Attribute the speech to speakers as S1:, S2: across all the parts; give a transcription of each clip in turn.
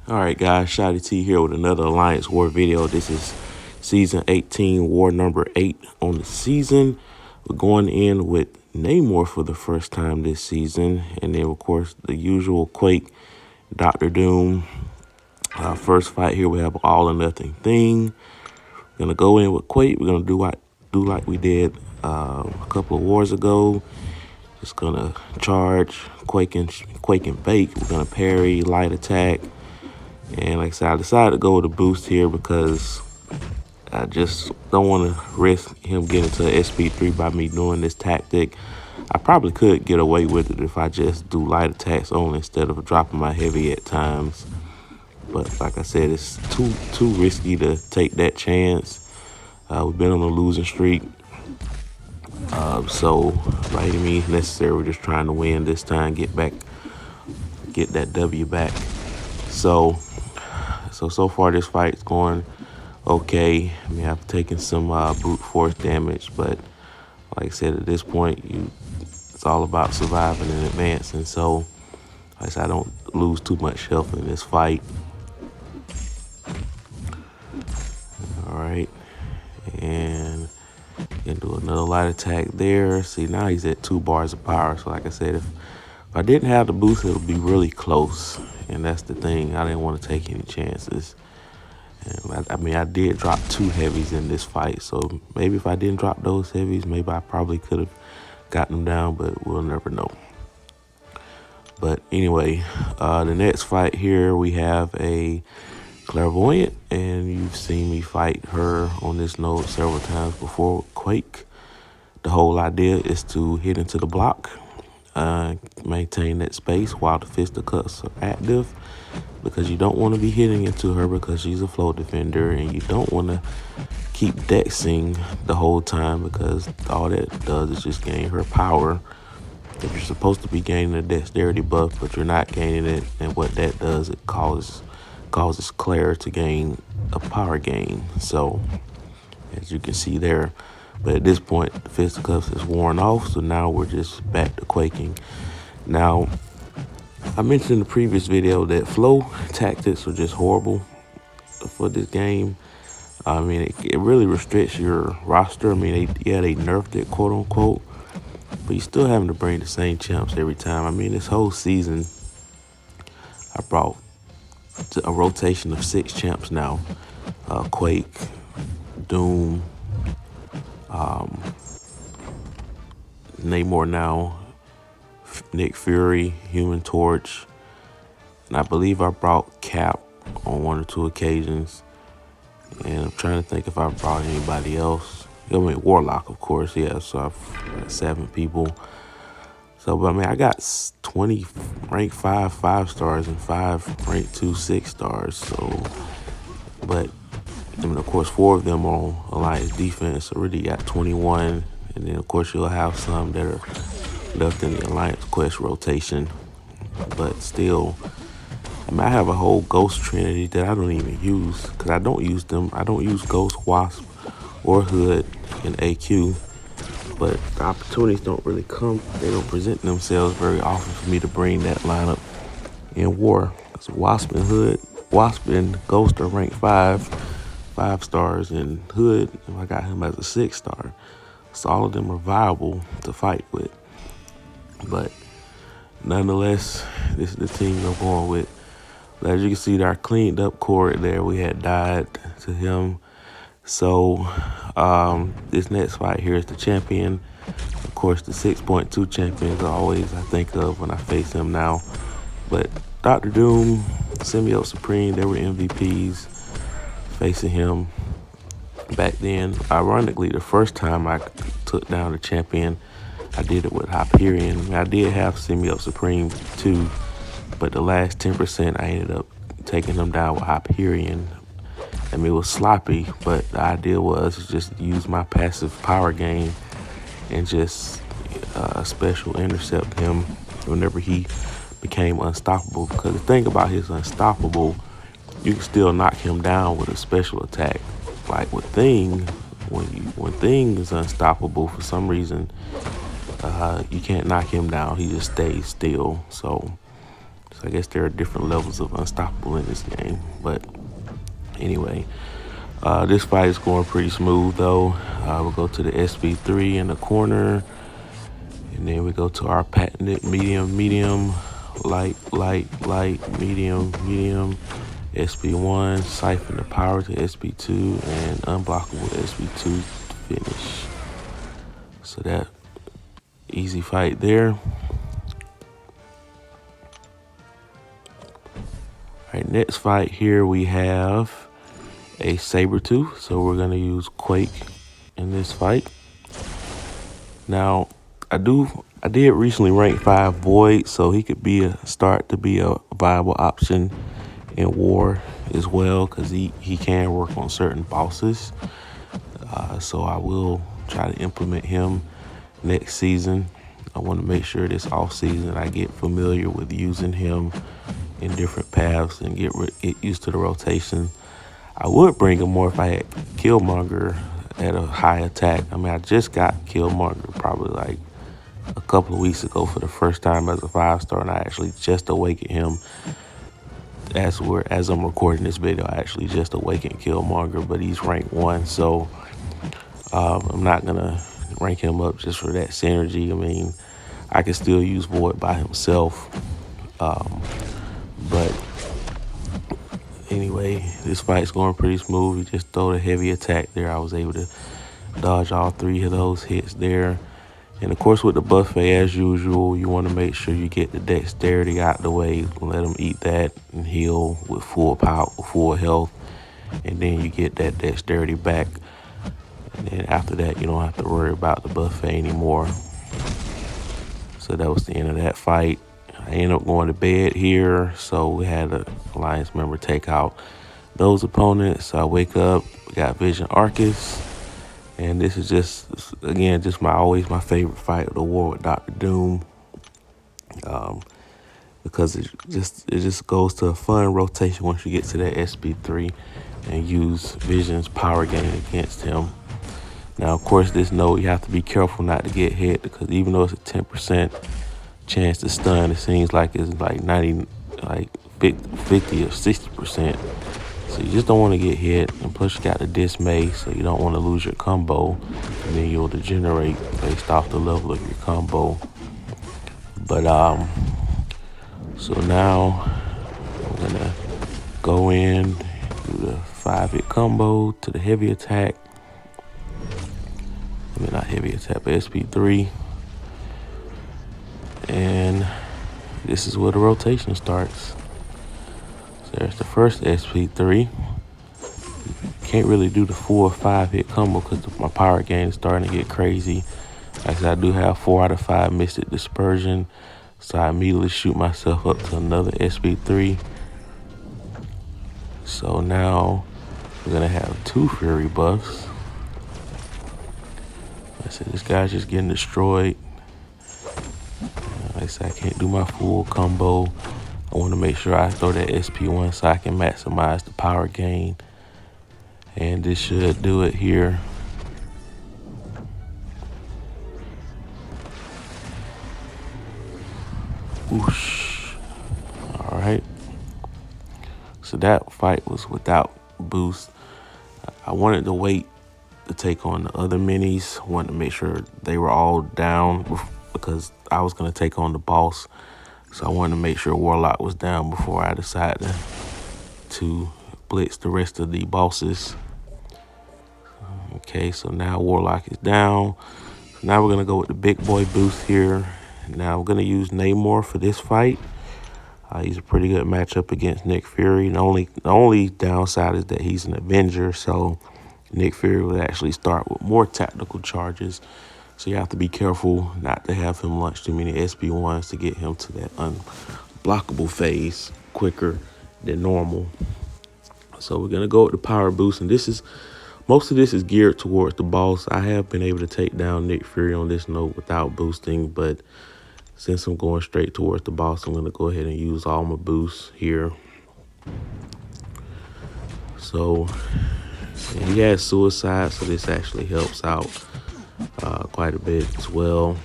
S1: All right, guys, Shotty T here with another Alliance War video. This is Season 18, War number 8 on the season. We're going in with Namor for the first time this season. And then, of course, the usual Quake, Doctor Doom. First fight here, we have all or nothing thing. We're going to go in with Quake. We're going to do like we did a couple of wars ago. Just going to charge, Quake and bake. We're going to parry, light attack. And like I said, I decided to go with a boost here because I just don't want to risk him getting to SP3 by me doing this tactic. I probably could get away with it if I just do light attacks only instead of dropping my heavy at times. But like I said, it's too risky to take that chance. We've been on a losing streak. So by any means necessary, we're just trying to win this time, get that W back. So far this fight's going okay. I mean, I've taken some brute force damage, but like I said, at this point, it's all about surviving and advancing. So, like I said, I don't lose too much health in this fight. All right, and gonna do another light attack there. See, now he's at 2 bars of power. So, like I said, if I didn't have the boost, it would be really close. And that's the thing. I didn't want to take any chances. And I mean, I did drop 2 heavies in this fight. So maybe if I didn't drop those heavies, maybe I probably could have gotten them down, but we'll never know. But anyway, the next fight here, we have a clairvoyant. And you've seen me fight her on this node several times before with Quake. The whole idea is to hit into the block. Maintain that space while the fisticuffs are active, because you don't want to be hitting into her because she's a flow defender, and you don't want to keep dexing the whole time because all that does is just gain her power. If you're supposed to be gaining a dexterity buff but you're not gaining it, and what that does, it causes Claire to gain a power gain. So as you can see there. But at this point, the fisticuffs is worn off, so now we're just back to quaking. Now, I mentioned in the previous video that flow tactics are just horrible for this game. I mean, it really restricts your roster. I mean, they nerfed it, quote unquote, but you still having to bring the same champs every time. I mean, this whole season, I brought a rotation of 6 champs now. Quake, Doom, Namor now, Nick Fury, Human Torch, and I believe I brought Cap on 1 or 2 occasions. And I'm trying to think if I brought anybody else. I mean, Warlock, of course, yeah. So I've got 7 people. So, but I mean, I got 20 rank 5 5-stars and 5 rank 2 6-stars. So, but I mean, of course, 4 of them on Alliance defense. Already got 21. And then, of course, you'll have some that are left in the Alliance quest rotation. But still, I mean, I have a whole Ghost Trinity that I don't even use because I don't use them. I don't use Ghost, Wasp, or Hood in AQ. But the opportunities don't really come. They don't present themselves very often for me to bring that lineup in War. It's Wasp and Hood. Wasp and Ghost are ranked 5 stars, and Hood, I got him as a 6-star. So all of them are viable to fight with. But nonetheless, this is the team I'm going with. As you can see, our cleaned up cord there, we had died to him. So this next fight here is the champion. Of course, the 6.2 champions are always I think of when I face him now. But Dr. Doom, Symbiote Supreme, they were MVPs facing him back then. Ironically, the first time I took down the champion, I did it with Hyperion. I did have Symbiote Supreme too, but the last 10% I ended up taking him down with Hyperion. I mean, it was sloppy, but the idea was just use my passive power gain and just special intercept him whenever he became unstoppable. Because the thing about his unstoppable, you can still knock him down with a special attack. Like with Thing, when Thing is unstoppable for some reason, you can't knock him down. He just stays still. So So I guess there are different levels of unstoppable in this game. But anyway, this fight is going pretty smooth though. We'll go to the SP3 in the corner. And then we go to our patented medium, medium, light, light, light, medium, medium, SP1, siphon the power to SP2, and unblockable SP2 to finish. So that easy fight there. All right, next fight here we have a Sabertooth. So we're gonna use Quake in this fight. Now, I did recently rank 5 Void, so he could start to be a viable option in War as well, because he can work on certain bosses. So I will try to implement him next season. I want to make sure this off season I get familiar with using him in different paths and get used to the rotation. I would bring him more if I had Killmonger at a high attack. I mean, I just got Killmonger probably like a couple of weeks ago for the first time as a 5-star, and I actually just awakened him as I'm recording this video. I actually just awakened Killmonger, but he's rank 1, so I'm not gonna rank him up just for that synergy. I mean, I can still use Void by himself, but anyway, this fight's going pretty smooth. He just throw a heavy attack there. I was able to dodge all 3 of those hits there. And of course, with the buffet, as usual, you want to make sure you get the dexterity out the way. Let him eat that and heal with full power, full health. And then you get that dexterity back. And then after that, you don't have to worry about the buffet anymore. So that was the end of that fight. I ended up going to bed here. So we had an Alliance member take out those opponents. I wake up, we got Vision Arcus. And this is just, again, just always my favorite fight of the war with Dr. Doom, because it just goes to a fun rotation once you get to that SP3 and use Vision's power gain against him. Now, of course, this note you have to be careful not to get hit, because even though it's a 10% chance to stun, it seems like it's like 50 or 60%. So you just don't want to get hit, and plus you got the dismay, so you don't want to lose your combo, and then you'll degenerate based off the level of your combo. But so now we're gonna go in, do the 5-hit combo to the heavy attack. I mean, not heavy attack, but SP3, and this is where the rotation starts. There's the first SP3. Can't really do the full 5-hit combo because my power gain is starting to get crazy. Like I said, I do have 4 out of 5 Mystic Dispersion, so I immediately shoot myself up to another SP3. So now we're gonna have 2 Fury buffs. Like I said, this guy's just getting destroyed. Like I said, I can't do my full combo. I want to make sure I throw that SP1 so I can maximize the power gain. And this should do it here. Whoosh. All right. So that fight was without boost. I wanted to wait to take on the other minis. I wanted to make sure they were all down because I was going to take on the boss. So I wanted to make sure Warlock was down before I decided to blitz the rest of the bosses. Okay, so now Warlock is down. Now we're gonna go with the big boy boost here. Now we're gonna use Namor for this fight. He's a pretty good matchup against Nick Fury. The only downside is that he's an Avenger, so Nick Fury would actually start with more tactical charges. So you have to be careful not to have him launch too many SP1s to get him to that unblockable phase quicker than normal. So we're gonna go with the power boost, and most of this is geared towards the boss. I have been able to take down Nick Fury on this note without boosting, but since I'm going straight towards the boss, I'm gonna go ahead and use all my boosts here. So he has suicide, so this actually helps out quite a bit as well.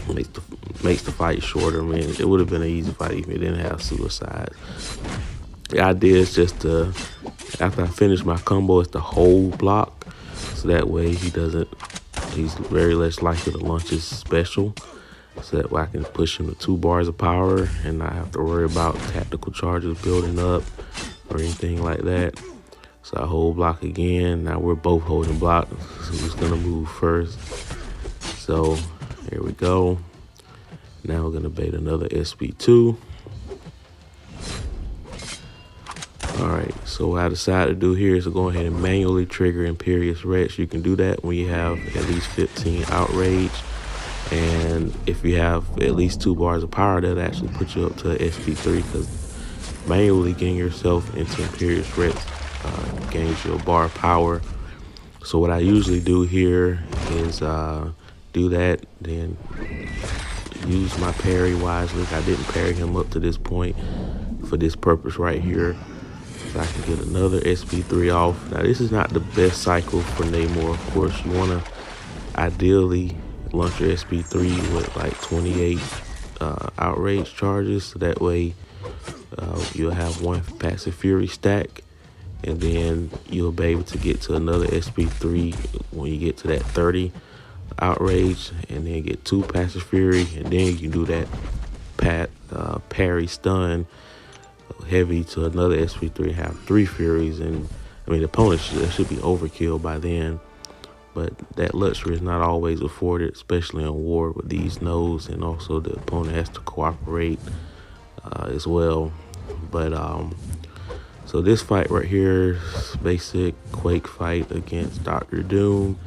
S1: makes the fight shorter. I mean, it would have been an easy fight if it didn't have suicide. The idea is just to, after I finish my combo, is to hold block, so that way he's very less likely to launch his special, so that way I can push him to 2 bars of power and not have to worry about tactical charges building up or anything like that. So I hold block again. Now we're both holding block, so who's gonna move first? So here we go. Now we're gonna bait another SB2. All right, so what I decided to do here is to go ahead and manually trigger Imperious Rex. You can do that when you have at least 15 outrage. And if you have at least 2 bars of power, that'll actually put you up to SP3, because manually getting yourself into Imperious Rex gains you a bar of power. So what I usually do here is do that, then use my parry wisely. I didn't parry him up to this point for this purpose right here, so I can get another SP3 off. Now this is not the best cycle for Namor. Of course, you want to ideally launch your SP3 with like 28 outrage charges, so that way you'll have 1 passive fury stack, and then you'll be able to get to another SP3 when you get to that 30 outrage, and then get 2 passive fury, and then you can do that parry stun heavy to another SP3 and have 3 furies. And I mean, the opponent should be overkill by then, but that luxury is not always afforded, especially in war with these nodes, and also the opponent has to cooperate as well. But so this fight right here is basic Quake fight against Dr. Doom.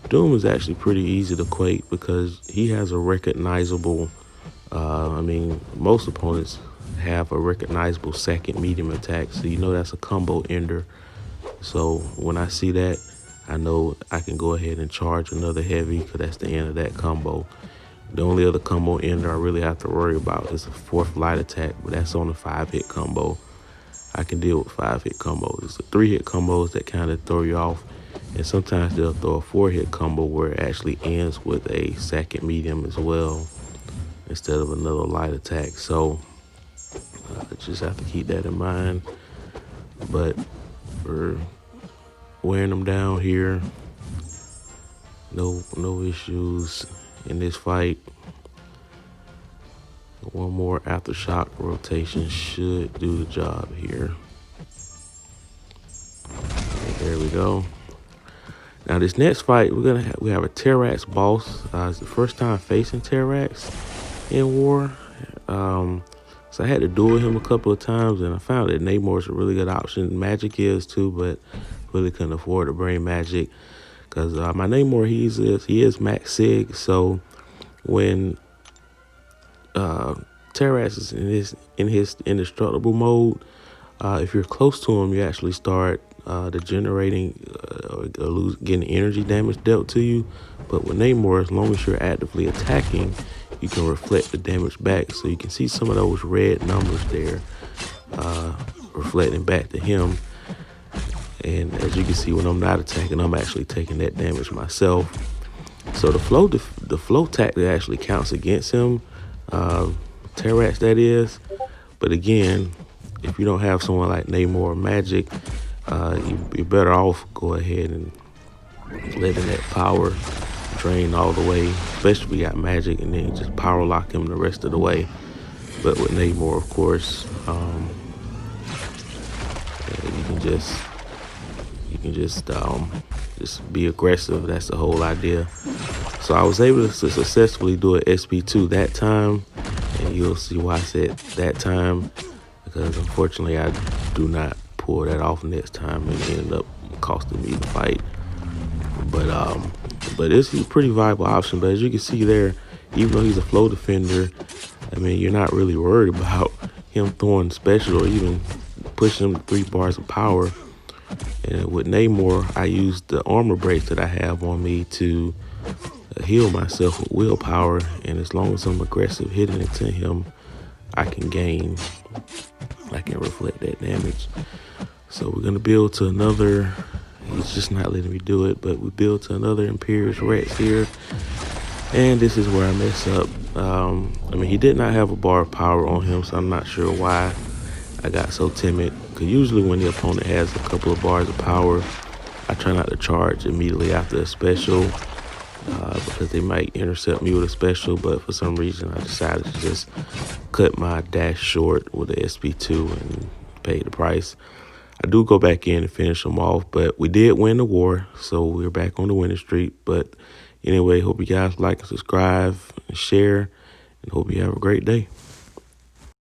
S1: Doom is actually pretty easy to Quake because he has a recognizable, I mean, most opponents have a recognizable second medium attack, so you know that's a combo ender. So when I see that, I know I can go ahead and charge another heavy, because that's the end of that combo. The only other combo ender I really have to worry about is a 4th light attack, but that's on a 5-hit combo. I can deal with 5-hit combos. It's the 3-hit combos that kind of throw you off, and sometimes they'll throw a 4-hit combo where it actually ends with a second medium as well, instead of another light attack. So just have to keep that in mind. But we're wearing them down here. No issues in this fight. One more aftershock rotation should do the job here. Okay, there we go. Now this next fight, we have a Terrax boss. It's the first time facing Terrax in war. So I had to duel him a couple of times, and I found that Namor is a really good option. Magic is too, but really couldn't afford to bring Magic, because my Namor, he is max sig. So when Terrax is in his indestructible mode, if you're close to him, you actually start degenerating or getting energy damage dealt to you. But with Namor, as long as you're actively attacking, you can reflect the damage back. So you can see some of those red numbers there reflecting back to him. And as you can see, when I'm not attacking, I'm actually taking that damage myself. So the flow tactic actually counts against him, Terrax that is. But again, if you don't have someone like Namor or Magic, you're better off go ahead and letting that power drain all the way, especially if you got Magic, and then just power lock him the rest of the way. But with Namor, of course, you can just be aggressive. That's the whole idea. So I was able to successfully do an SP2 that time, and you'll see why I said that time, because unfortunately I do not pull that off next time, and it ended up costing me the fight. But this is a pretty viable option. But as you can see there, even though he's a flow defender, I mean, you're not really worried about him throwing special or even pushing him to 3 bars of power. And with Namor, I use the armor breaks that I have on me to heal myself with willpower. And as long as I'm aggressive hitting into him, I can reflect that damage. So we're gonna build to another. He's just not letting me do it, but we build to another Imperious Rex here. And this is where I mess up. I mean, he did not have a bar of power on him, so I'm not sure why I got so timid. Because usually when the opponent has a couple of bars of power, I try not to charge immediately after a special because they might intercept me with a special. But for some reason, I decided to just cut my dash short with the SP2 and pay the price. I do go back in and finish them off, but we did win the war, so we're back on the winning streak. But anyway, hope you guys like and subscribe and share, and hope you have a great day.